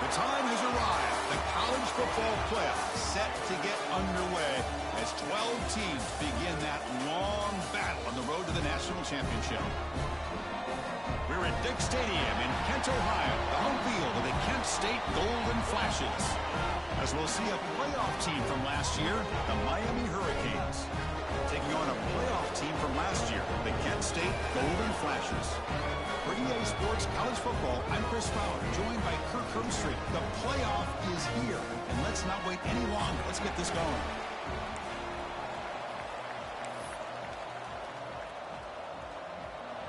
The time has arrived. The college football playoffs set to get underway as 12 teams begin that long battle on the road to the national championship. We're at Dick Stadium in Kent, Ohio, the home field of the Kent State Golden Flashes, as we'll see a playoff team from last year, the Miami Hurricanes, taking on a playoff team from last year, the Kent State Golden Flashes. For EA Sports College Football, I'm Chris Fowler, joined by Kirk Herbstreit. The playoff is here, and let's not wait any longer. Let's get this going.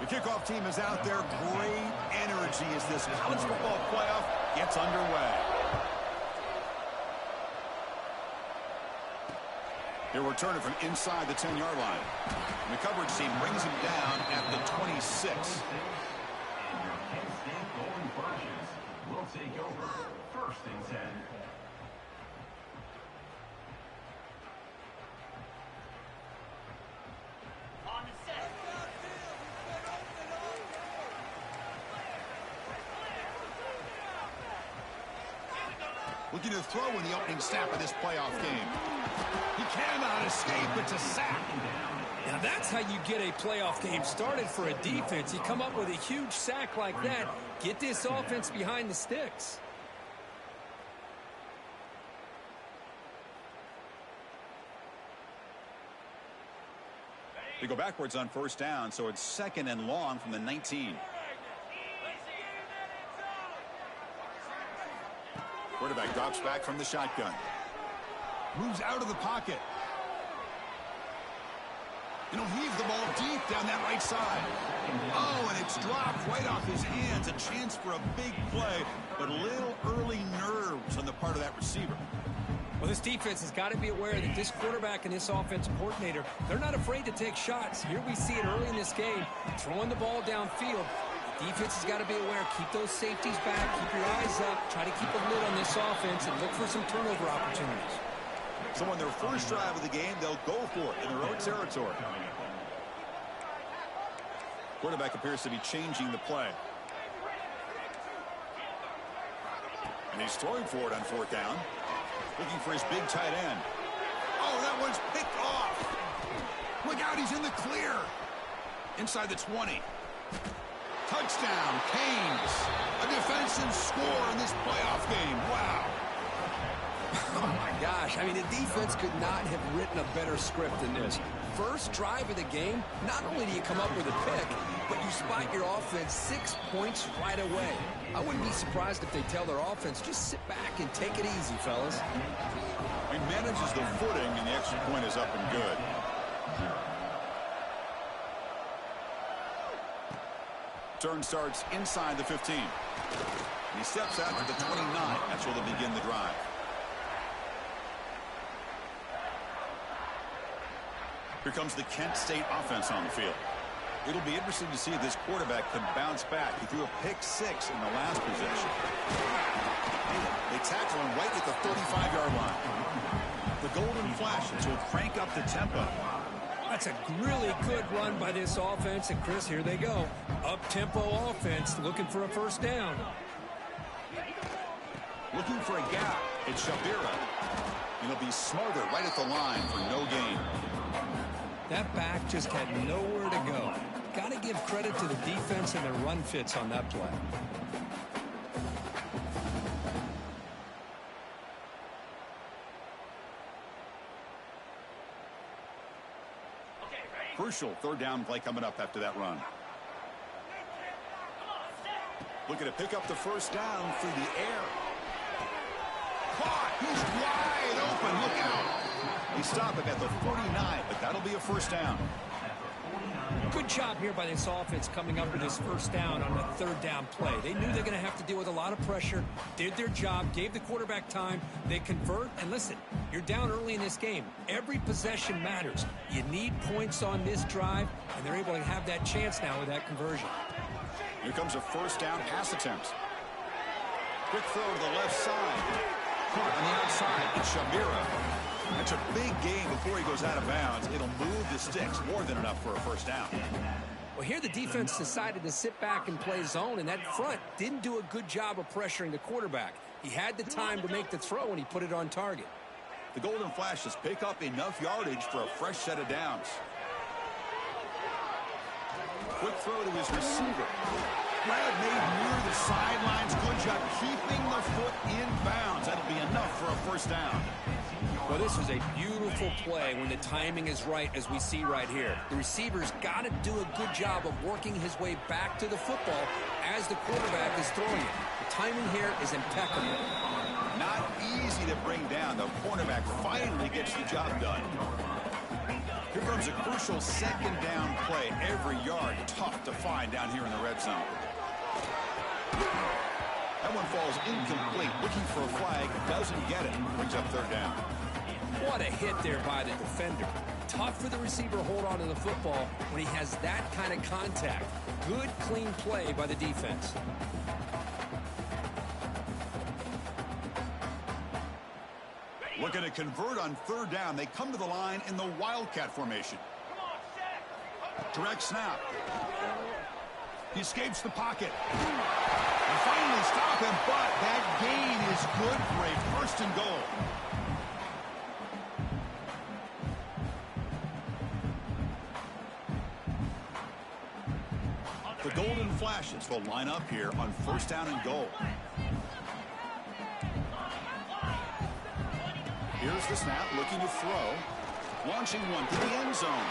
The kickoff team is out there. Great energy as this college football playoff gets underway. He'll return it from inside the 10-yard line. And the coverage team brings him down at the 26. Will take over. First and 10. On the set. Looking to throw in the opening snap of this playoff game. He cannot escape. It's a sack. Now that's how you get a playoff game started for a defense. You come up with a huge sack like that. Get this offense behind the sticks. They go backwards on first down, so it's second and long from the 19. Quarterback drops back from the shotgun. Moves out of the pocket. And he'll heave the ball deep down that right side. Oh, and it's dropped right off his hands. A chance for a big play, but a little early nerves on the part of that receiver. Well, this defense has got to be aware that this quarterback and this offensive coordinator, they're not afraid to take shots. Here we see it early in this game, throwing the ball downfield. The defense has got to be aware. Keep those safeties back. Keep your eyes up. Try to keep a lid on this offense and look for some turnover opportunities. So on their first drive of the game, they'll go for it in their own territory. Quarterback appears to be changing the play. And he's throwing for it on fourth down. Looking for his big tight end. Oh, that one's picked off. Look out, he's in the clear. Inside the 20. Touchdown, Canes. A defensive score in this playoff game. Wow. Oh, my gosh. I mean, the defense could not have written a better script than this. First drive of the game, not only do you come up with a pick, but you spot your offense 6 points right away. I wouldn't be surprised if they tell their offense, just sit back and take it easy, fellas. He manages the footing, and the extra point is up and good. Turn starts inside the 15. And he steps out to the 29. That's where they'll begin the drive. Here comes the Kent State offense on the field. It'll be interesting to see if this quarterback can bounce back. He threw a pick 6 in the last possession. They tackle him right at the 35-yard line. The Golden Flashes will crank up the tempo. That's a really good run by this offense. And, Chris, here they go. Up-tempo offense looking for a first down. Looking for a gap. It's Shabira. And he'll be smarter right at the line for no gain. That back just had nowhere to go. Got to give credit to the defense and their run fits on that play. Crucial third down play coming up after that run. Looking to pick up the first down through the air. Caught! He's wide open. Look out! They stop him at the 49, but that'll be a first down. Good Good job here by this offense coming up with this first down on the third down play. They knew they're going to have to deal with a lot of pressure, did their job, gave the quarterback time. They convert, and listen, you're down early in this game. Every possession matters. You need points on this drive, and they're able to have that chance now with that conversion. Here comes a first down pass attempt. Quick throw to the left side. Caught on the outside. It's Shamira. That's a big gain before he goes out of bounds. It'll move the sticks more than enough for a first down. Well, here the defense decided to sit back and play zone, and that front didn't do a good job of pressuring the quarterback. He had the time to make the throw, and he put it on target. The Golden Flashes pick up enough yardage for a fresh set of downs. Quick throw to his receiver. Grab made near the sidelines. Good job keeping the foot in bounds. That'll be enough for a first down. Well, this is a beautiful play when the timing is right, as we see right here. The receiver's got to do a good job of working his way back to the football as the quarterback is throwing it. The timing here is impeccable. Not easy to bring down. The cornerback finally gets the job done. Here comes a crucial second down play. Every yard tough to find down here in the red zone. That one falls incomplete. Looking for a flag. Doesn't get it. Brings up third down. What a hit there by the defender. Tough for the receiver to hold on to the football when he has that kind of contact. Good, clean play by the defense. Looking to convert on third down. They come to the line in the Wildcat formation. Direct snap. He escapes the pocket. And finally stop him, but that gain is good for a first and goal. The Golden Flashes will line up here on first down and goal. Here's the snap, looking to throw. Launching one to the end zone.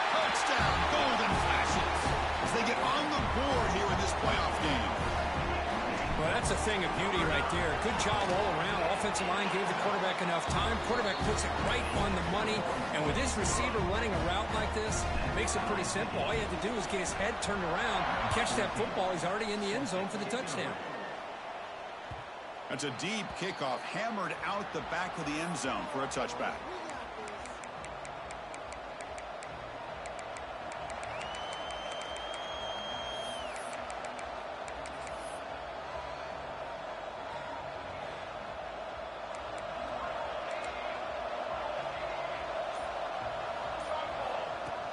Touchdown, Golden Flashes, as they get on the board here in this playoff game. Well, that's a thing of beauty right there. Good job all around. Offensive line gave the quarterback enough time. Quarterback puts it right on the money. And with this receiver running a route like this, makes it pretty simple. All you have to do is get his head turned around, catch that football. He's already in the end zone for the touchdown. That's a deep kickoff, hammered out the back of the end zone for a touchback.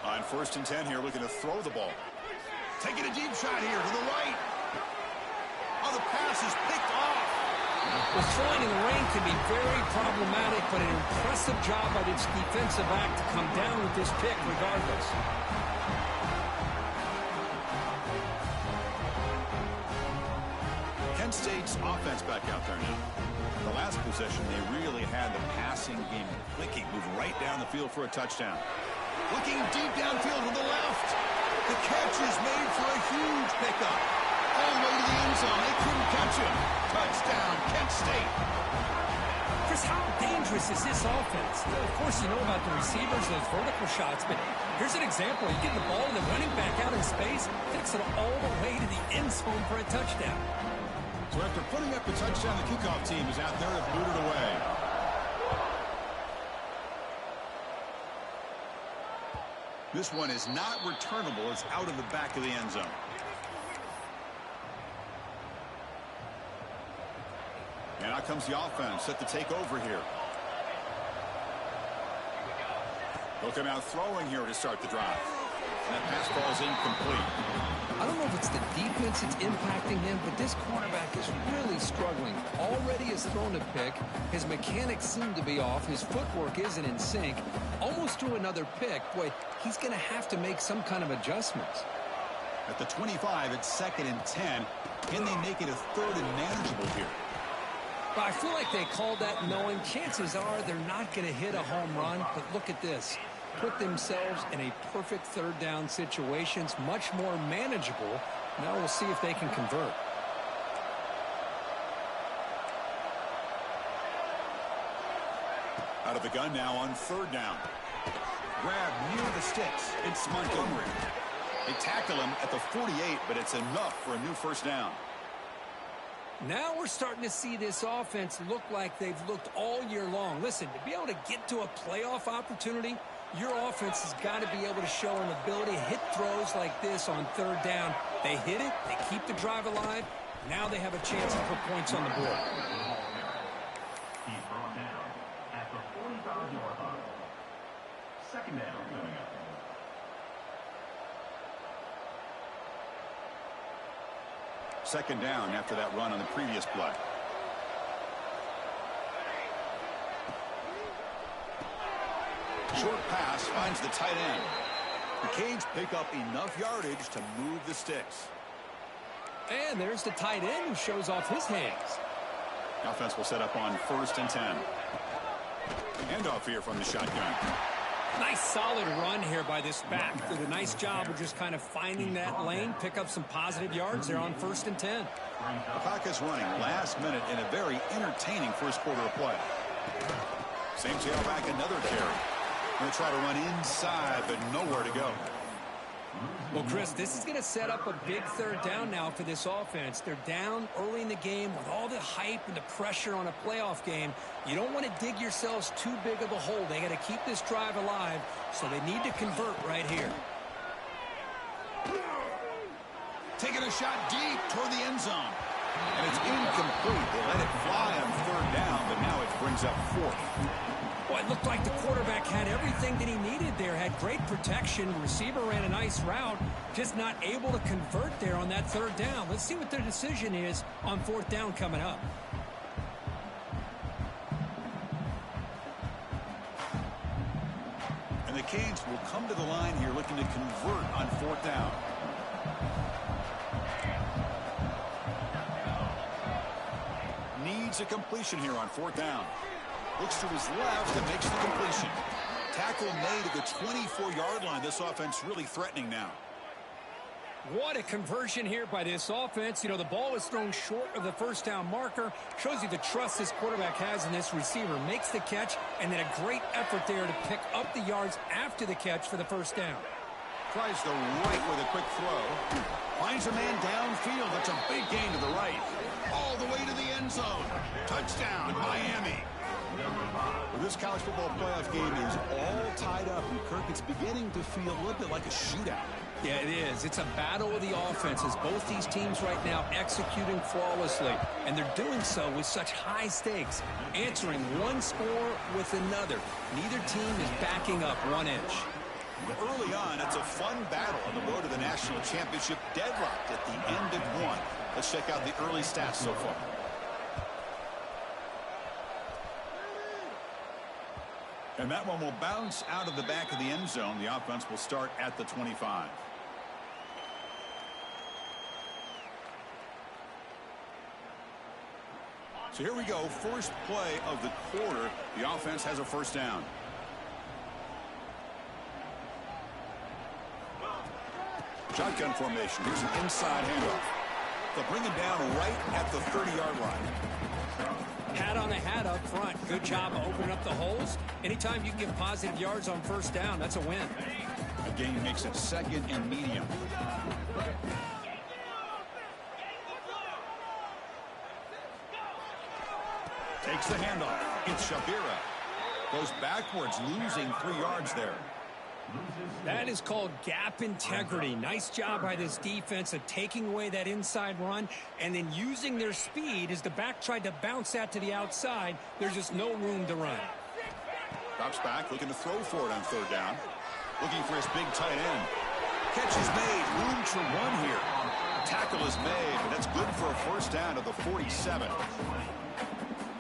On 1st and 10 here, looking to throw the ball. Taking a deep shot here to the right. Oh, the pass is picked off. Well, throwing in the rain can be very problematic, but an impressive job by this defensive back to come down with this pick regardless. Kent State's offense back out there now. The last possession, they really had the passing game clicking. Move right down the field for a touchdown. Looking deep downfield to the left. The catch is made for a huge pickup. All the way to the end zone. They couldn't catch him. Touchdown, Kent State. Chris, how dangerous is this offense? Of course, you know about the receivers, those vertical shots, but here's an example. You get the ball and the running back out in space, takes it all the way to the end zone for a touchdown. So after putting up the touchdown, the kickoff team is out there to boot it away. This one is not returnable. It's out of the back of the end zone. And out comes the offense, set to take over here. They'll come out throwing here to start the drive. And that pass falls incomplete. I don't know if it's the defense that's impacting him, but this quarterback is really struggling. Already has thrown a pick. His mechanics seem to be off. His footwork isn't in sync. Almost threw another pick. Boy, he's going to have to make some kind of adjustments. At the 25, it's 2nd and 10. Can they make it a 3rd and manageable here? But I feel like they called that knowing chances are they're not going to hit a home run. But look at this. Put themselves in a perfect 3rd down situation. It's much more manageable. Now we'll see if they can convert. Out of the gun now on 3rd down. Grab near the sticks. It's Montgomery. They tackle him at the 48, but it's enough for a new first down. Now we're starting to see this offense look like they've looked all year long. Listen, to be able to get to a playoff opportunity, your offense has got to be able to show an ability to hit throws like this on third down. They hit it, they keep the drive alive. Now they have a chance to put points on the board. He's brought down at the 45-yard line. Second down coming up. Second down after that run on the previous play. Short pass finds the tight end. The Canes pick up enough yardage to move the sticks. And there's the tight end who shows off his hands. The offense will set up on 1st and 10. Handoff here from the shotgun. Nice solid run here by this back. Did a nice job of just kind of finding that lane, pick up some positive yards there on 1st and 10. The clock is running last minute in a very entertaining first quarter of play. Same tailback, another carry. Going to try to run inside, but nowhere to go. Well, Chris, this is going to set up a big third down now for this offense. They're down early in the game with all the hype and the pressure on a playoff game. You don't want to dig yourselves too big of a hole. They got to keep this drive alive, so they need to convert right here. Taking a shot deep toward the end zone. And it's incomplete. They let it fly on third down, but now it brings up 4th. Well, it looked like the quarterback had everything that he needed there, had great protection. The receiver ran a nice route, just not able to convert there on that third down. Let's see what their decision is on 4th down coming up. And the Canes will come to the line here looking to convert on 4th down. Needs a completion here on 4th down. Looks to his left and makes the completion. Tackle made at the 24-yard line. This offense really threatening now. What a conversion here by this offense. You know, the ball is thrown short of the first down marker. Shows you the trust this quarterback has in this receiver. Makes the catch, and then a great effort there to pick up the yards after the catch for the first down. Tries the right with a quick throw. Finds a man downfield. That's a big gain to the right. All the way to the end zone. Touchdown, Miami. Well, this college football playoff game is all tied up, and Kirk, it's beginning to feel a little bit like a shootout. Yeah, it is. It's a battle of the offenses. Both these teams right now executing flawlessly, and they're doing so with such high stakes, answering one score with another. Neither team is backing up 1 inch. Early on, it's a fun battle on the road to the national championship, deadlocked at the end of 1. Let's check out the early stats so far. And that one will bounce out of the back of the end zone. The offense will start at the 25. So here we go. First play of the quarter. The offense has a first down. Shotgun formation. Here's an inside handoff. They'll bring him down right at the 30-yard line. Hat on the hat up front. Good job of opening up the holes. Anytime you can get positive yards on first down, that's a win. Again, makes it 2nd and medium. Takes the handoff. It's Shabira. Goes backwards, losing 3 yards there. That is called gap integrity. Nice job by this defense of taking away that inside run and then using their speed as the back tried to bounce that to the outside. There's just no room to run. Drops back, looking to throw for it on 3rd down. Looking for his big tight end. Catch is made. Room to run here. Tackle is made, but that's good for a first down to the 47.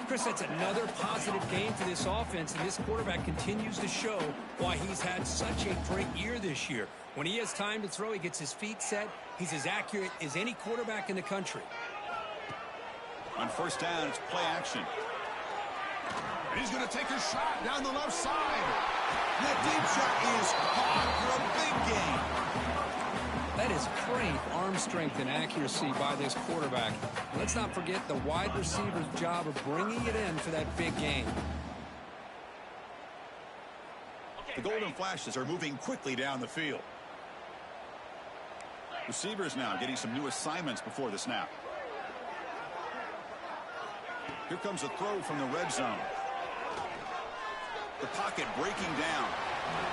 Chris, that's another positive game for this offense, and this quarterback continues to show why he's had such a great year this year. When he has time to throw, he gets his feet set. He's as accurate as any quarterback in the country. On first down, it's play action. And he's going to take a shot down the left side. That deep shot is caught for a big gain. That is great arm strength and accuracy by this quarterback. And let's not forget the wide receiver's job of bringing it in for that big gain. The Golden Flashes are moving quickly down the field. Receivers now getting some new assignments before the snap. Here comes a throw from the red zone. The pocket breaking down.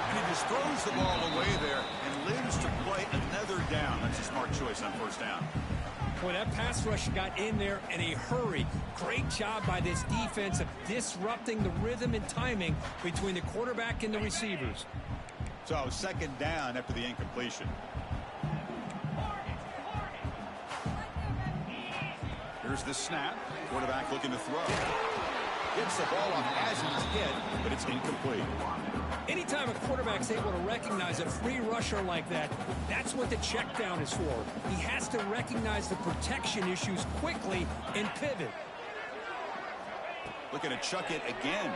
And he just throws the ball away there and lives to play another down. That's a smart choice on first down. Boy, that pass rush got in there in a hurry. Great job by this defense of disrupting the rhythm and timing between the quarterback and the receivers. So second down after the incompletion. Here's the snap. Quarterback looking to throw. Gets the ball off as he's hit, but it's incomplete. Anytime a quarterback's able to recognize a free rusher like that, that's what the check down is for. He has to recognize the protection issues quickly and pivot. Looking to chuck it again.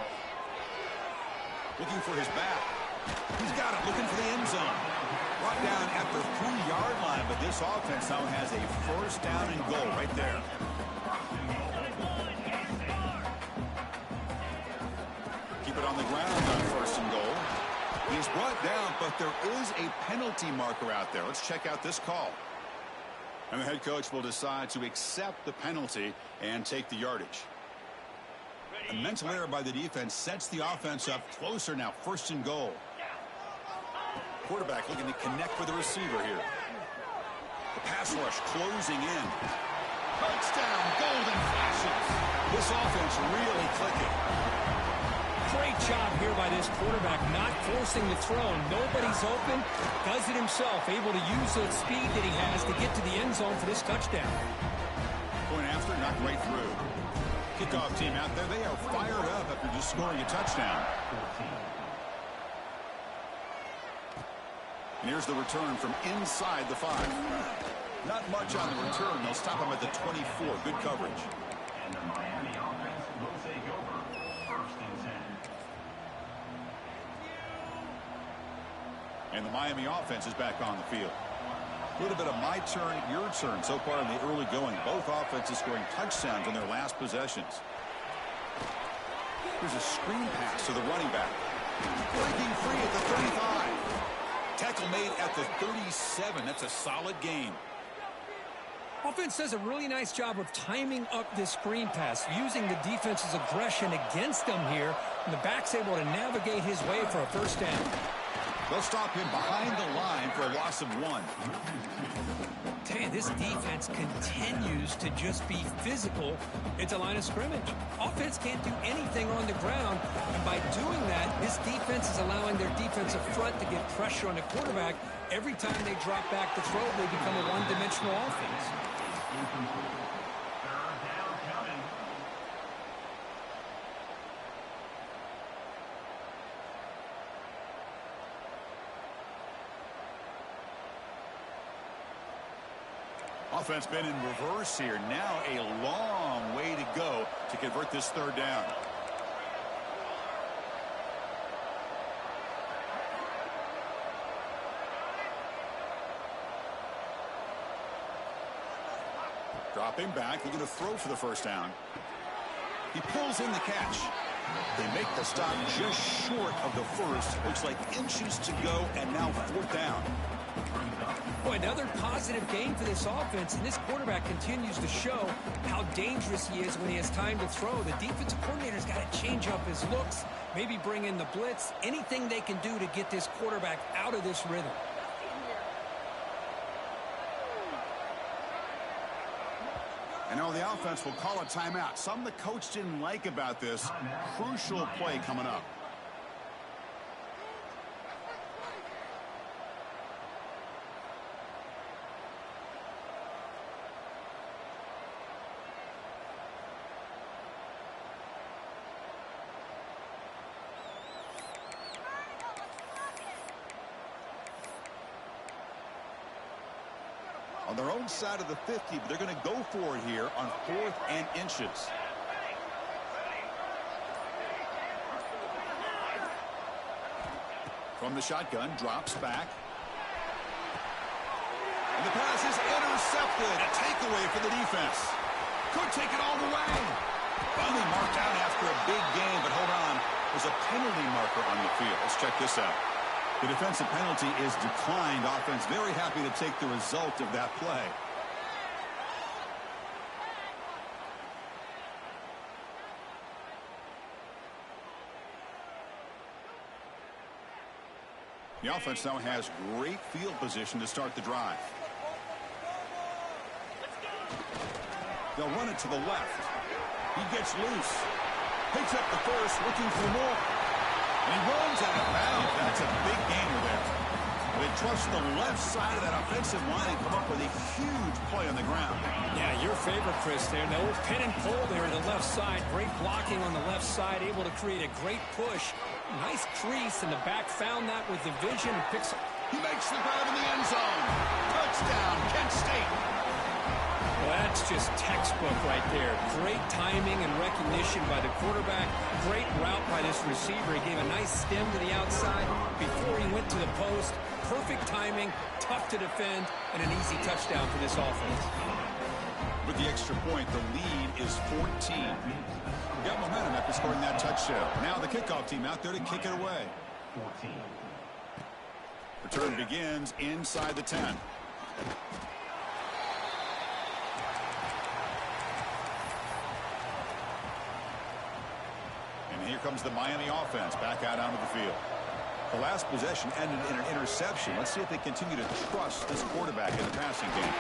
Looking for his back. He's got it, looking for the end zone. Brought down at the 3-yard line, but this offense now has a first down and goal right there. Keep it on the ground on first and goal. He's brought down, but there is a penalty marker out there. Let's check out this call. And the head coach will decide to accept the penalty and take the yardage. A mental error by the defense sets the offense up closer now, first and goal. Quarterback looking to connect with the receiver here. The pass rush closing in. Touchdown, golden flashes. This offense really clicking. Great job here by this quarterback, not forcing the throw. Nobody's open. Does it himself, able to use the speed that he has to get to the end zone for this touchdown. Point after, knocked right through. Kickoff team out there, they are fired up after just scoring a touchdown. And here's the return from inside the 5. Not much on the return. They'll stop him at the 24. Good coverage. And the Miami offense will take over. First and 10. And the Miami offense is back on the field. A little bit of my turn, your turn so far in the early going. Both offenses scoring touchdowns on their last possessions. Here's a screen pass to the running back. Breaking free at the 35. Tackle made at the 37. That's a solid gain. Offense does a really nice job of timing up this screen pass, using the defense's aggression against them here, and the back's able to navigate his way for a first down. They'll stop him behind the line for a loss of 1. Tell you, this defense continues to just be physical at the line of scrimmage. Offense can't do anything on the ground, and by doing that, this defense is allowing their defensive front to get pressure on the quarterback. Every time they drop back to throw, they become a one-dimensional offense. Offense been in reverse here. Now a long way to go to convert this third down. Dropping back, looking to throw for the first down. He pulls in the catch. They make the stop just short of the first. Looks like inches to go, and now fourth down. Boy, another positive game for this offense, and this quarterback continues to show how dangerous he is when he has time to throw. The defensive coordinator's got to change up his looks, maybe bring in the blitz, anything they can do to get this quarterback out of this rhythm. And now the offense will call a timeout. Something the coach didn't like about this. Crucial play coming up. On their own side of the 50, but they're going to go for it here on 4th and inches. From the shotgun, drops back. And the pass is intercepted. A takeaway for the defense. Could take it all the way. Finally marked out after a big game, but hold on. There's a penalty marker on the field. Let's check this out. The defensive penalty is declined. Offense very happy to take the result of that play. The offense now has great field position to start the drive. They'll run it to the left. He gets loose. Picks up the first, looking for more. And he runs out of bounds. That's a big gainer there. They trust the left side of that offensive line and come up with a huge play on the ground. Yeah, your favorite, Chris, there. The old pin and pull there to the left side. Great blocking on the left side, able to create a great push. Nice crease in the back, found that with the vision and picks up. He makes the grab in the end zone. Touchdown, Kent State. Well, that's just textbook right there. Great timing and recognition by the quarterback. Great route by this receiver. He gave a nice stem to the outside before he went to the post. Perfect timing, tough to defend, and an easy touchdown for this offense. With the extra point, the lead is 14. Got momentum after scoring that touchdown. Now the kickoff team out there to kick it away. 14. Return begins inside the 10. And here comes the Miami offense back out onto the field. The last possession ended in an interception. Let's see if they continue to trust this quarterback in the passing game.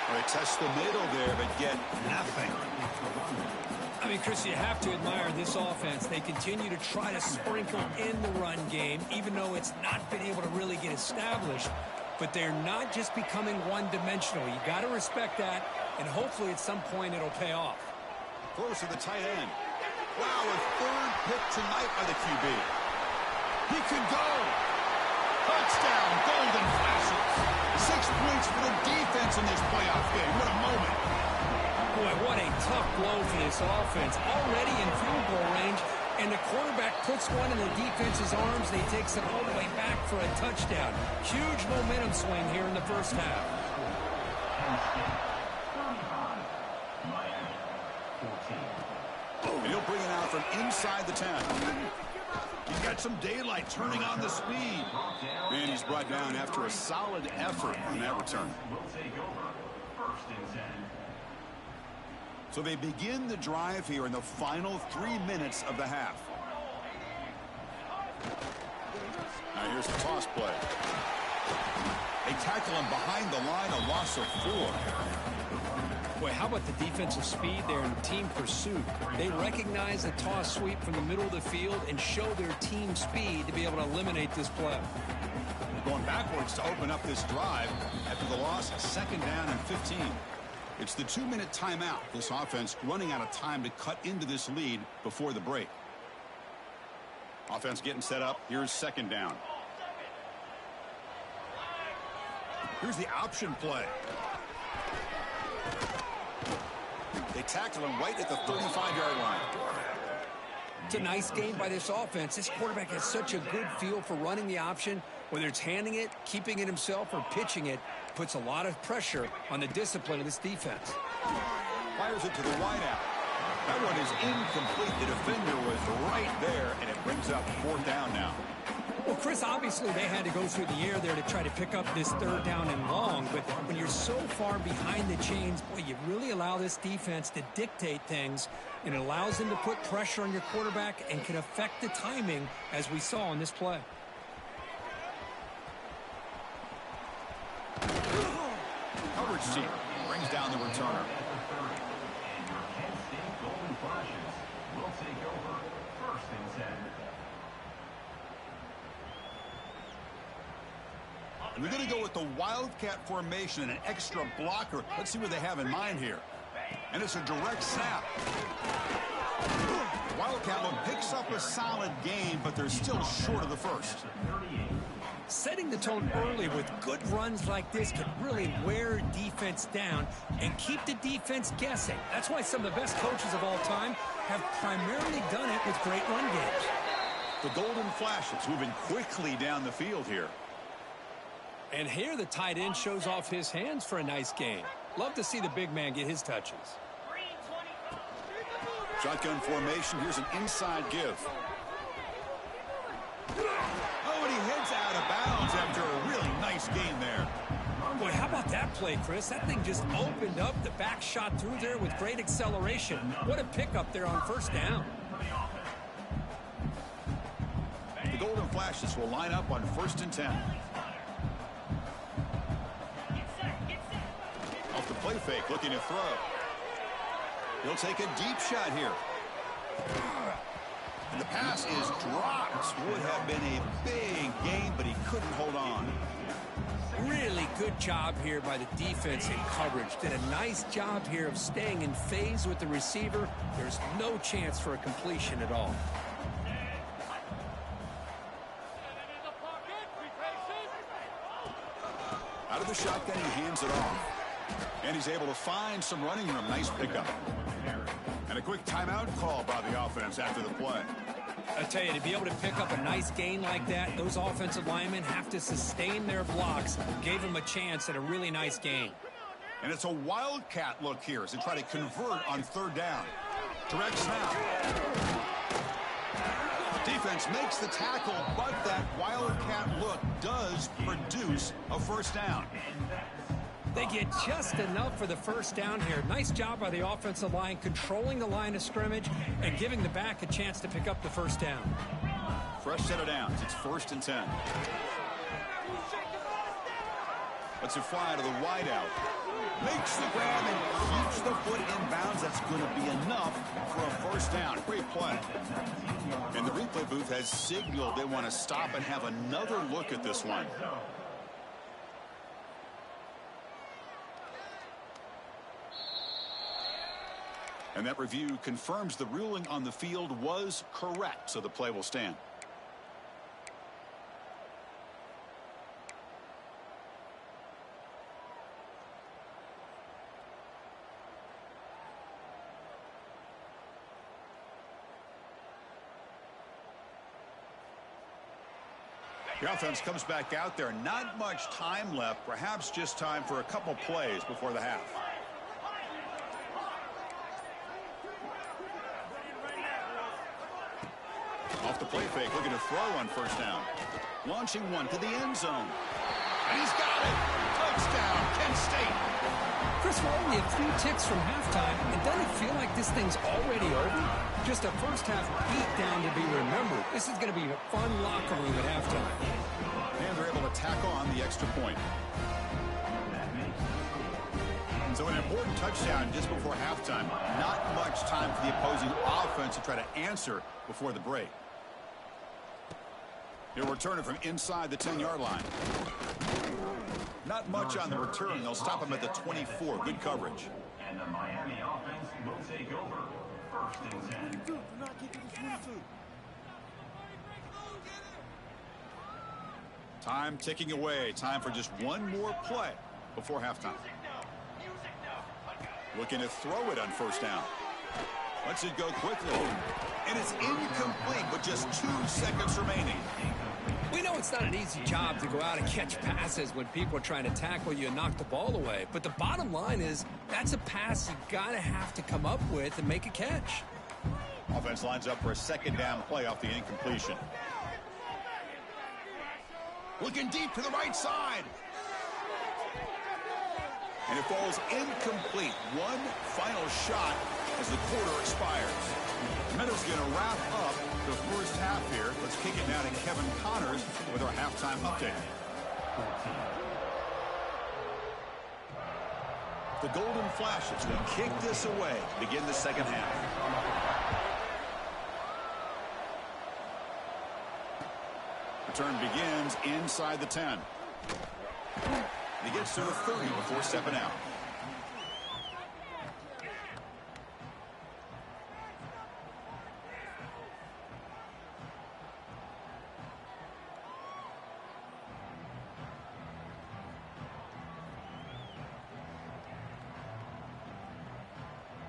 Well, they test the middle there, but get nothing. I mean, Chris, you have to admire this offense. They continue to try to sprinkle in the run game, even though it's not been able to really get established. But they're not just becoming one-dimensional. You got to respect that, and hopefully at some point it'll pay off. Close to the tight end. Wow, a third pick tonight by the QB. He can go. Touchdown, Golden Flashes. 6 points for the defense in this playoff game. What a moment. Boy, what a tough blow for this offense. Already in field goal range, and the quarterback puts one in the defense's arms, and he takes it all the way back for a touchdown. Huge momentum swing here in the first half. And he'll bring it out from inside the 10. He's got some daylight turning on the speed. And he's brought down after a solid effort on that return. So they begin the drive here in the final 3 minutes of the half. Now here's the toss play. They tackle him behind the line, a loss of 4. Boy, how about the defensive speed there in team pursuit? They recognize the toss sweep from the middle of the field and show their team speed to be able to eliminate this play. Going backwards to open up this drive after the loss, 2nd down and 15. It's the 2-minute timeout. This offense running out of time to cut into this lead before the break. Offense getting set up. Here's 2nd down. Here's the option play. They tackle him right at the 35-yard line. It's a nice game by this offense. This quarterback has such a good feel for running the option. Whether it's handing it, keeping it himself, or pitching it, puts a lot of pressure on the discipline of this defense. Fires it to the wideout. That one is incomplete. The defender was right there, and it brings up 4th down now. Well, Chris, obviously they had to go through the air there to try to pick up this 3rd down and long, but when you're so far behind the chains, boy, you really allow this defense to dictate things, and it allows them to put pressure on your quarterback and can affect the timing, as we saw in this play. Coverage team brings down the returner. We're going to go with the Wildcat formation and an extra blocker. Let's see what they have in mind here. And it's a direct snap. Wildcat one picks up a solid gain, but they're still short of the first. Setting the tone early with good runs like this can really wear defense down and keep the defense guessing. That's why some of the best coaches of all time have primarily done it with great run games. The Golden Flashes moving quickly down the field here. And here the tight end shows off his hands for a nice gain. Love to see the big man get his touches. Shotgun formation. Here's an inside give. Oh, and he heads out of Boy, how about that play, Chris? That thing just opened up. The back shot through there with great acceleration. What a pickup there on first down. The Golden Flashes will line up on 1st and 10. Off the play fake, looking to throw. He'll take a deep shot here. And the pass is dropped. Would have been a big gain, but he couldn't hold on. Really good job here by the defense in coverage. Did a nice job here of staying in phase with the receiver. There's no chance for a completion at all. Out of the shotgun, he hands it off. And he's able to find some running room. Nice pickup. And a quick timeout call by the offense after the play. I tell you, to be able to pick up a nice gain like that, those offensive linemen have to sustain their blocks. Gave them a chance at a really nice gain. And it's a wildcat look here as they try to convert on 3rd down. Direct snap. Defense makes the tackle, but that wildcat look does produce a 1st down. They get just enough for the 1st down here. Nice job by the offensive line, controlling the line of scrimmage and giving the back a chance to pick up the 1st down. Fresh set of downs. It's 1st and 10. Lets it fly to the wideout. Makes the grab and keeps the foot in bounds. That's going to be enough for a 1st down. Great play. And the replay booth has signaled they want to stop and have another look at this one. And that review confirms the ruling on the field was correct, so the play will stand. The offense comes back out there. Not much time left. Perhaps just time for a couple plays before the half. Off the play fake, looking to throw on 1st down. Launching one to the end zone. And he's got it. Touchdown, Kent State. Chris, we're only a few ticks from halftime, and doesn't it feel like this thing's already over? Just a 1st half beatdown to be remembered. This is going to be a fun locker room at halftime. And they're able to tack on the extra point. So an important touchdown just before halftime. Not much time for the opposing offense to try to answer before the break. He'll return it from inside the 10-yard line. Not much on the return. They'll stop him at the 24. Good coverage. And the Miami offense will take over. 1st and 10. Time ticking away. Time for just one more play before halftime. Looking to throw it on 1st down. Lets it go quickly. And it's incomplete with just 2 seconds remaining. We know it's not an easy job to go out and catch passes when people are trying to tackle you and knock the ball away. But the bottom line is that's a pass you got to have to come up with and make a catch. Offense lines up for a 2nd down play off the incompletion. Looking deep to the right side. And it falls incomplete. One final shot as the quarter expires. Meadows going to wrap up the 1st half here. Let's kick it now to Kevin Connors with our halftime update. The Golden Flashes will kick this away to begin the 2nd half. Return begins inside the 10. He gets to the 30 before stepping out.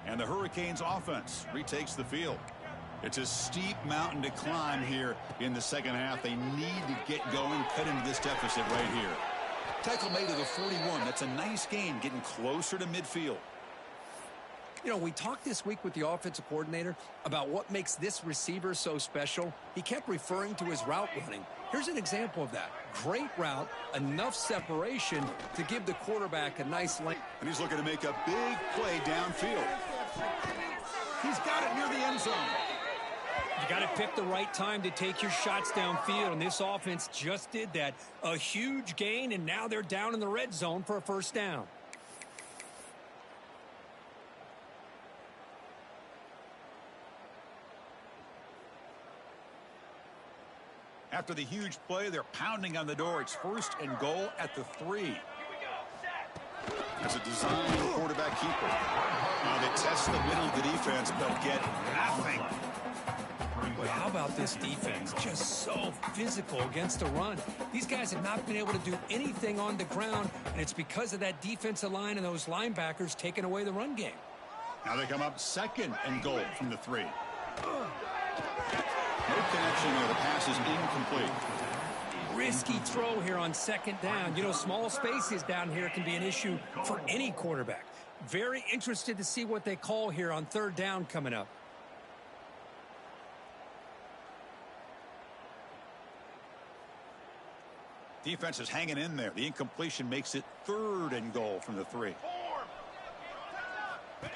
And the Hurricanes offense retakes the field. It's a steep mountain to climb here in the 2nd half. They need to get going, cut into this deficit right here. Tackle made to the 41. That's a nice gain, getting closer to midfield. You know, we talked this week with the offensive coordinator about what makes this receiver so special. He kept referring to his route running. Here's an example of that. Great route, enough separation to give the quarterback a nice lane. And he's looking to make a big play downfield. He's got it near the end zone. You got to pick the right time to take your shots downfield, and this offense just did that. A huge gain, and now they're down in the red zone for a first down. After the huge play, they're pounding on the door. It's 1st and goal at the 3. As a design quarterback keeper. Now they test the middle of the defense, but get nothing. But how about this defense? Just so physical against the run. These guys have not been able to do anything on the ground, and it's because of that defensive line and those linebackers taking away the run game. Now they come up 2nd and goal from the 3. No connection there. The pass is incomplete. Risky throw here on 2nd down. You know, small spaces down here can be an issue for any quarterback. Very interested to see what they call here on 3rd down coming up. Defense is hanging in there. The incompletion makes it 3rd and goal from the 3.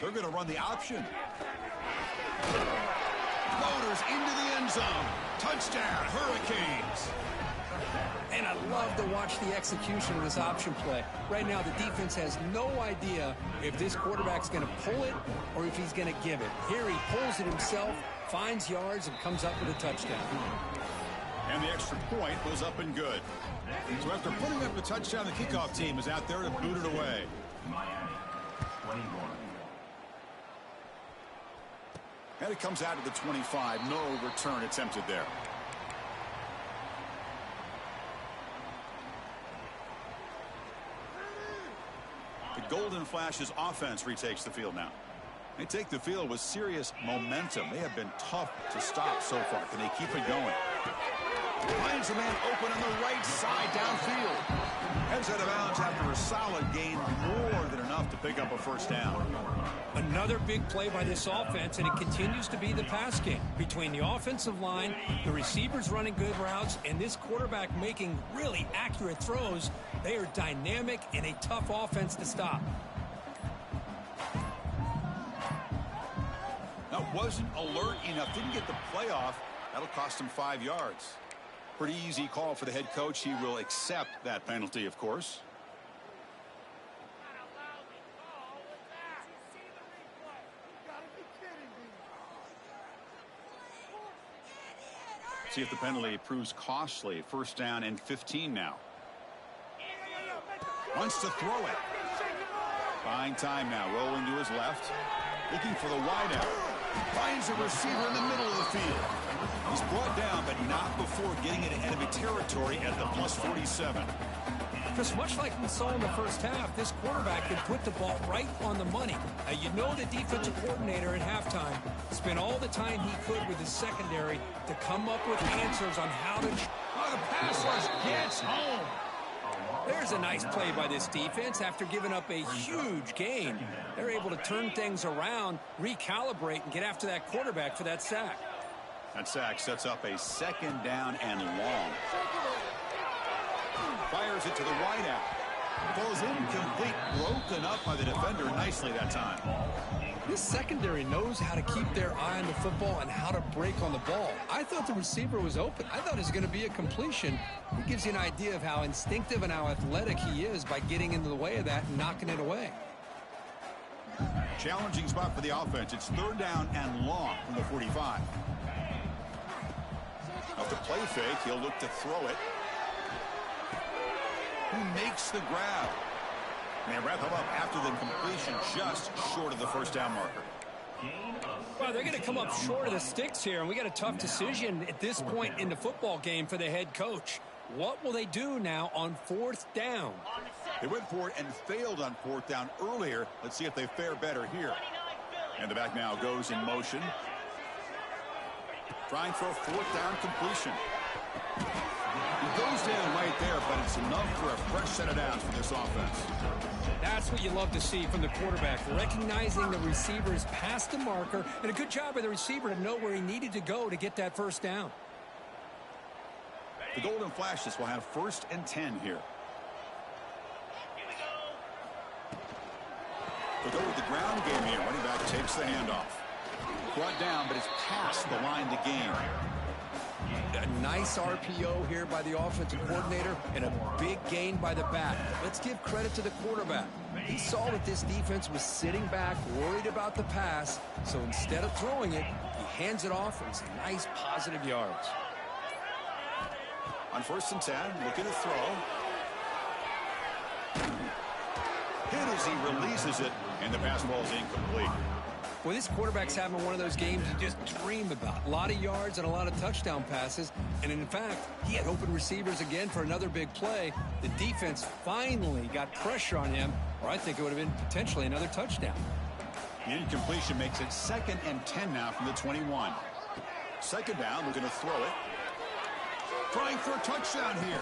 They're going to run the option. Floaters into the end zone. Touchdown, Hurricanes. And I love to watch the execution of this option play. Right now, the defense has no idea if this quarterback's going to pull it or if he's going to give it. Here he pulls it himself, finds yards, and comes up with a touchdown. And the extra point was up and good. So after putting up a touchdown, the kickoff team is out there to boot it away. Miami, 21. And it comes out to the 25. No return attempted there. The Golden Flashes offense retakes the field now. They take the field with serious momentum. They have been tough to stop so far. Can they keep it going? Finds a man open on the right side downfield. Heads out of bounds after a solid gain, more than enough to pick up a first down. Another big play by this offense, and it continues to be the pass game. Between the offensive line, the receivers running good routes, and this quarterback making really accurate throws, they are dynamic and a tough offense to stop. Now, wasn't alert enough, didn't get the playoff. That'll cost him 5 yards. Pretty easy call for the head coach. He will accept that penalty, of course. See if the penalty proves costly. First down and 15 now. Wants to throw it. Buying time now. Rolling to his left. Looking for the wideout. Finds a receiver in the middle of the field. He's brought down, but not before getting it ahead of territory at the plus 47. Chris, much like we saw in the first half, this quarterback can put the ball right on the money. You know the defensive coordinator at halftime spent all the time he could with his secondary to come up with answers on how to... Oh, the pass rush gets home. There's a nice play by this defense. After giving up a huge gain, they're able to turn things around, recalibrate, and get after that quarterback for that sack. That sack sets up a second down and long. Fires it to the wideout. Falls incomplete, broken up by the defender nicely that time. This secondary knows how to keep their eye on the football and how to break on the ball. I thought the receiver was open. I thought it was going to be a completion. It gives you an idea of how instinctive and how athletic he is by getting into the way of that and knocking it away. Challenging spot for the offense. It's 3rd down and long from the 45. After play fake, he'll look to throw it. Who makes the grab? And they wrap him up after the completion, just short of the first down marker. Well, they're going to come up short of the sticks here, and we got a tough decision at this point in the football game for the head coach. What will they do now on 4th down? They went for it and failed on 4th down earlier. Let's see if they fare better here. And the back now goes in motion. Trying for a 4th down completion. He goes First down right there, but it's enough for a fresh set of downs for this offense. That's what you love to see from the quarterback, recognizing the receiver's past the marker, and a good job by the receiver to know where he needed to go to get that first down. The Golden Flashes will have 1st and 10 here. They'll go with the ground game here. Running back takes the handoff. Brought down, but it's past the line to gain. A nice RPO here by the offensive coordinator and a big gain by the back. Let's give credit to the quarterback. He saw that this defense was sitting back, worried about the pass, so instead of throwing it, he hands it off and some nice positive yards. On 1st and 10, looking to throw. Hit as he releases it, and the pass ball is incomplete. Well, this quarterback's having one of those games you just dream about. A lot of yards and a lot of touchdown passes. And in fact, he had open receivers again for another big play. The defense finally got pressure on him, or I think it would have been potentially another touchdown. The incompletion makes it 2nd and 10 now from the 21. 2nd down, looking to throw it. Trying for a touchdown here.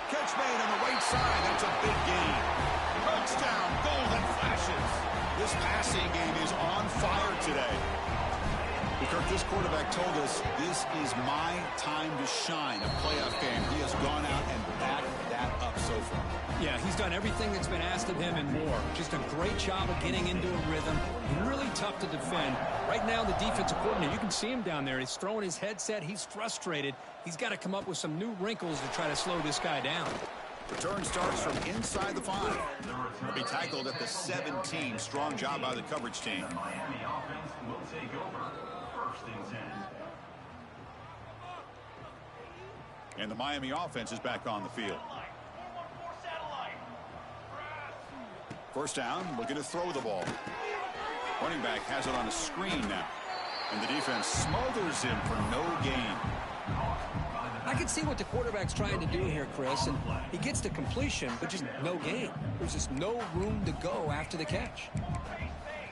Catch made on the right side. That's a big gain. Touchdown, Golden Flashes. This passing game is on fire today. Kirk, this quarterback told us this is my time to shine, a playoff game. He has gone out and backed that up so far. Yeah, he's done everything that's been asked of him and more. Just a great job of getting into a rhythm. Really tough to defend. Right now, the defensive coordinator, you can see him down there. He's throwing his headset. He's frustrated. He's got to come up with some new wrinkles to try to slow this guy down. Return starts from inside the 5. He'll be tackled at the 17. Strong job by the coverage team. The Miami offense will take over 1st and 10. And the Miami offense is back on the field. 1st down, looking to throw the ball. Running back has it on a screen now. And the defense smothers him for no gain. I can see what the quarterback's trying to do here, Chris, and he gets the completion, but just no gain. There's just no room to go after the catch.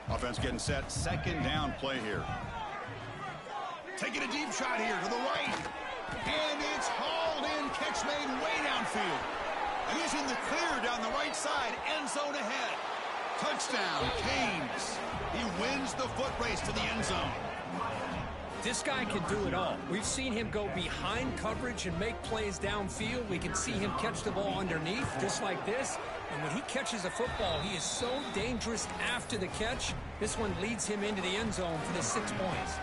Offense getting set. 2nd down play here. Taking a deep shot here to the right. And it's hauled in. Catch made way downfield. And he's in the clear down the right side. End zone ahead. Touchdown, Canes. He wins the foot race to the end zone. This guy can do it all. We've seen him go behind coverage and make plays downfield. We can see him catch the ball underneath, just like this. And when he catches a football, he is so dangerous after the catch. This one leads him into the end zone for the 6 points.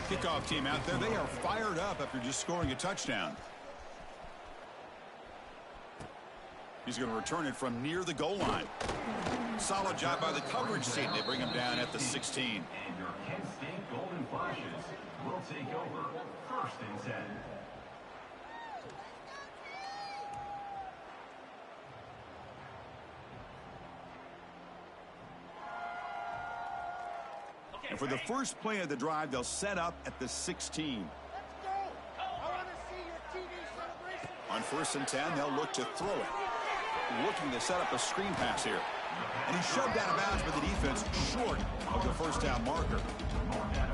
Kickoff team out there, they are fired up after just scoring a touchdown. He's going to return it from near the goal line. Solid job by the coverage team. They bring him down at the 16. And your Kent State Golden Flashes will take over 1st and 10. And for the first play of the drive, they'll set up at the 16. On 1st and 10, they'll look to throw it. Looking to set up a screen pass here. And he's shoved out of bounds by the defense short of the 1st down marker.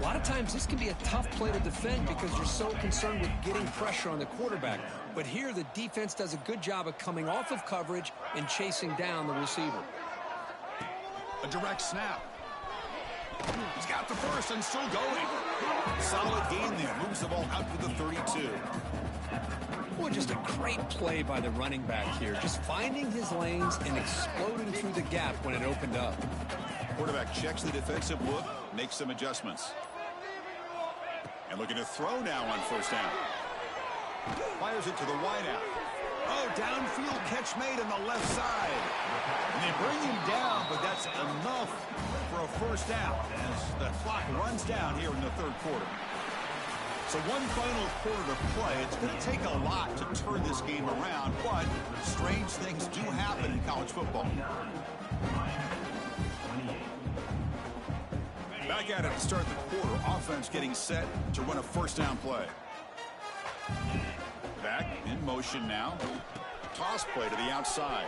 A lot of times this can be a tough play to defend because you're so concerned with getting pressure on the quarterback. But here the defense does a good job of coming off of coverage and chasing down the receiver. A direct snap. He's got the first and still going. Solid gain there. Moves the ball out to the 32. Boy, just a great play by the running back here. Just finding his lanes and exploding through the gap when it opened up. Quarterback checks the defensive look, makes some adjustments. And looking to throw now on 1st down. Fires it to the wideout. Oh, downfield catch made on the left side. And they bring him down, but that's enough for a 1st down as the clock runs down here in the 3rd quarter. So one final quarter to play. It's going to take a lot to turn this game around, but strange things do happen in college football. Back at it to start the quarter. Offense getting set to run a 1st down play. Back in motion now. Toss play to the outside.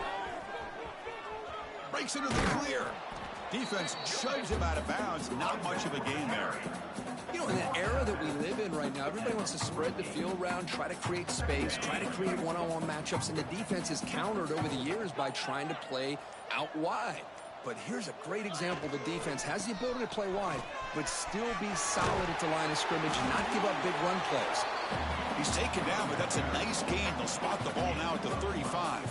Breaks into the clear. Defense shoves him out of bounds. Not much of a gain there. You know, in the era that we live in right now, everybody wants to spread the field around, try to create space, try to create one-on-one matchups, and the defense is countered over the years by trying to play out wide. But here's a great example. The defense has the ability to play wide, but still be solid at the line of scrimmage and not give up big run plays. He's taken down, but that's a nice gain. They'll spot the ball now at the 35.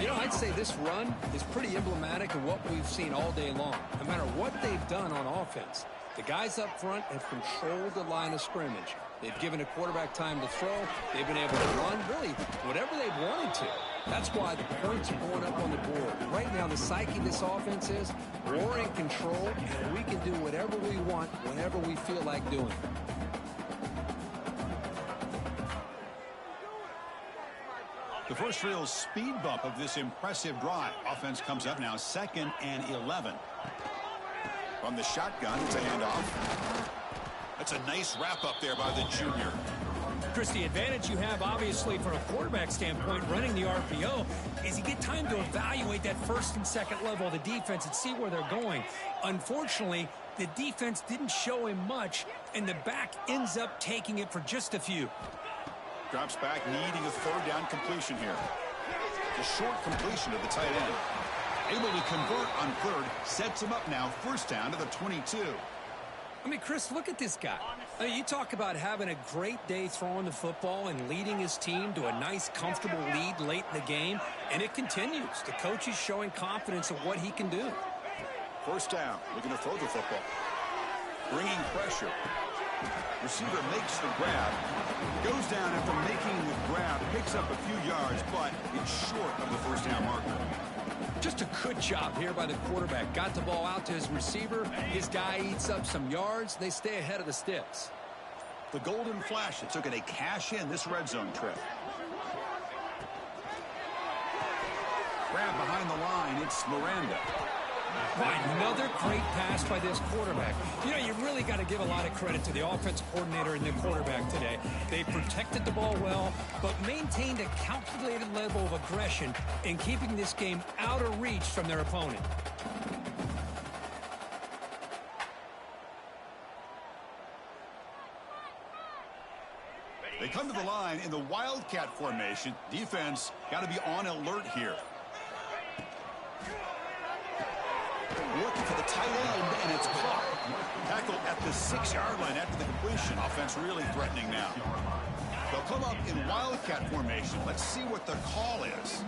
You know, I'd say this run is pretty emblematic of what we've seen all day long. No matter what they've done on offense, the guys up front have controlled the line of scrimmage. They've given a quarterback time to throw. They've been able to run, really, whatever they've wanted to. That's why the points are going up on the board. Right now, the psyche of this offense is we're in control, and we can do whatever we want whenever we feel like doing it. The first real speed bump of this impressive drive. Offense comes up now 2nd and 11. From the shotgun, it's a handoff. That's a nice wrap up there by the junior. Chris, the advantage you have, obviously, from a quarterback standpoint, running the RPO, is you get time to evaluate that first and second level of the defense and see where they're going. Unfortunately, the defense didn't show him much, and the back ends up taking it for just a few. Drops back, needing a 3rd down completion here. The short completion to the tight end. Able to convert on 3rd, sets him up now, 1st down to the 22. I mean, Chris, look at this guy. I mean, you talk about having a great day throwing the football and leading his team to a nice, comfortable lead late in the game, and it continues. The coach is showing confidence of what he can do. 1st down, looking to throw the football. Bringing pressure. Receiver makes the grab. Goes down after making the grab. Picks up a few yards, but it's short of the 1st down marker. Just a good job here by the quarterback. Got the ball out to his receiver. His guy eats up some yards. They stay ahead of the sticks. The Golden Flash, it's looking to cash in this red zone trip. Grab behind the line. It's Miranda. Right, another great pass by this quarterback. You know, you really got to give a lot of credit to the offensive coordinator and the quarterback today. They protected the ball well, but maintained a calculated level of aggression in keeping this game out of reach from their opponent. They come to the line in the Wildcat formation. Defense got to be on alert here. Looking for the tight end, and it's caught. Tackled at the 6-yard line after the completion. Offense really threatening now. They'll come up in Wildcat formation. Let's see what the call is.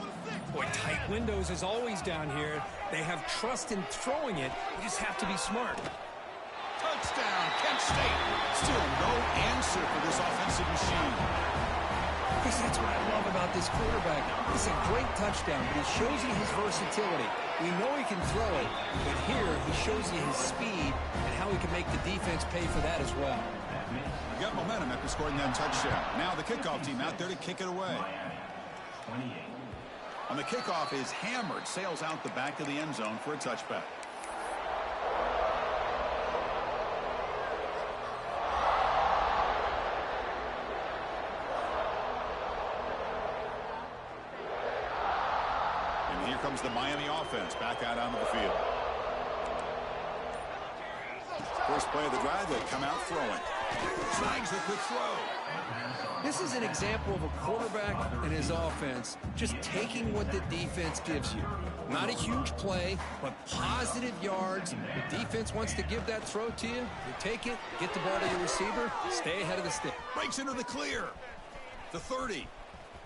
Boy, tight windows is always down here. They have trust in throwing it. You just have to be smart. Touchdown, Kent State. Still no answer for this offensive machine. Chris, that's what I love about this quarterback. It's a great touchdown, but he shows you his versatility. We know he can throw it, but here he shows you his speed and how he can make the defense pay for that as well. You got momentum after scoring that touchdown. Now the kickoff team out there to kick it away. On the kickoff is hammered, sails out the back of the end zone for a touchback. And here comes the Miami offense back out onto the field. First play of the drive, they come out throwing. Snags the quick throw. This is an example of a quarterback and his offense just taking what the defense gives you. Not a huge play, but positive yards. The defense wants to give that throw to you. You take it, get the ball to your receiver, stay ahead of the stick. Breaks into the clear. The 30.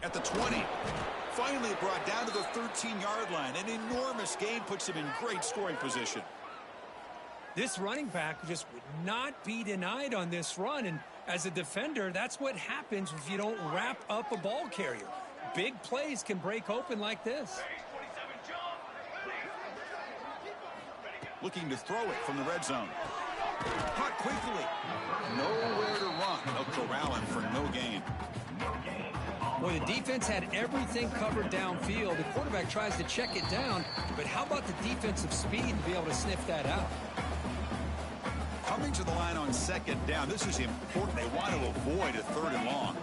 At the 20. Finally brought down to the 13-yard line. An enormous gain puts him in great scoring position. This running back just would not be denied on this run. And as a defender, that's what happens if you don't wrap up a ball carrier. Big plays can break open like this. Looking to throw it from the red zone. Caught quickly. Nowhere to run. They'll corral him for no gain. Well, the defense had everything covered downfield. The quarterback tries to check it down, but how about the defensive speed to be able to sniff that out? Coming to the line on second down. This is important. They want to avoid a 3rd and long.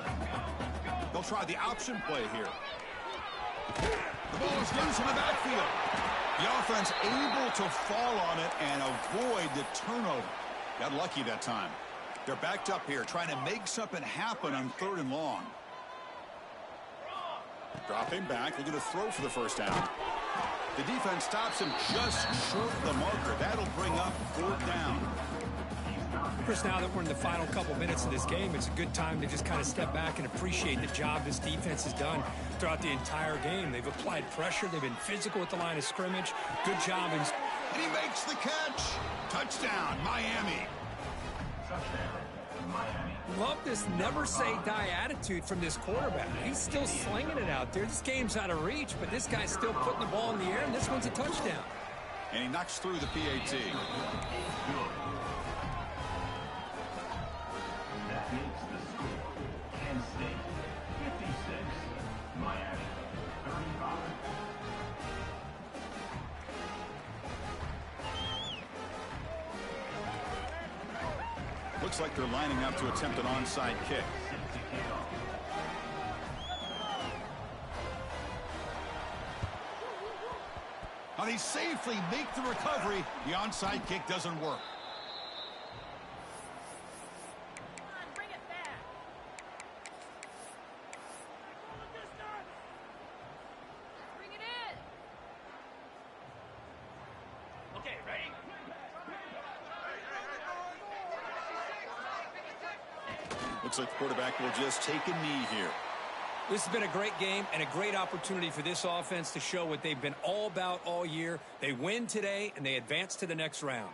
They'll try the option play here. The ball is loose in the backfield. The offense able to fall on it and avoid the turnover. Got lucky that time. They're backed up here trying to make something happen on 3rd and long. Dropping back, looking to throw for the first down. The defense stops him just short of the marker. That'll bring up 4th down. Chris, now that we're in the final couple minutes of this game, it's a good time to just kind of step back and appreciate the job this defense has done throughout the entire game. They've applied pressure. They've been physical at the line of scrimmage. Good job. And he makes the catch. Touchdown, Miami. Touchdown, Miami. Love this never-say-die attitude from this quarterback. He's still slinging it out there. This game's out of reach, but this guy's still putting the ball in the air, and this one's a touchdown. And he knocks through the PAT. That makes the score. Penn State 56, Miami 35. Looks like they're lining up to attempt an onside kick. Now they safely make the recovery. The onside kick doesn't work. Bring it back. Bring it in. Okay, ready? Looks like the quarterback will just take a knee here. This has been a great game and a great opportunity for this offense to show what they've been all about all year. They win today, and they advance to the next round.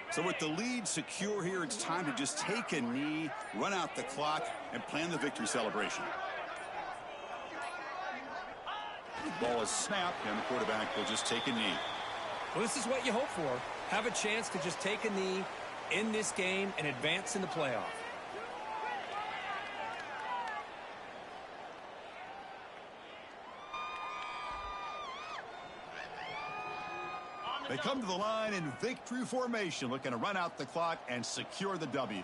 So with the lead secure here, it's time to just take a knee, run out the clock, and plan the victory celebration. The ball is snapped, and the quarterback will just take a knee. Well, this is what you hope for. Have a chance to just take a knee in this game and advance in the playoff. They come to the line in victory formation, looking to run out the clock and secure the W.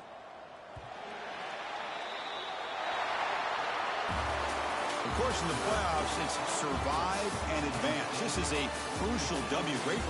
Of course, in the playoffs, it's survive and advance. This is a crucial W. Great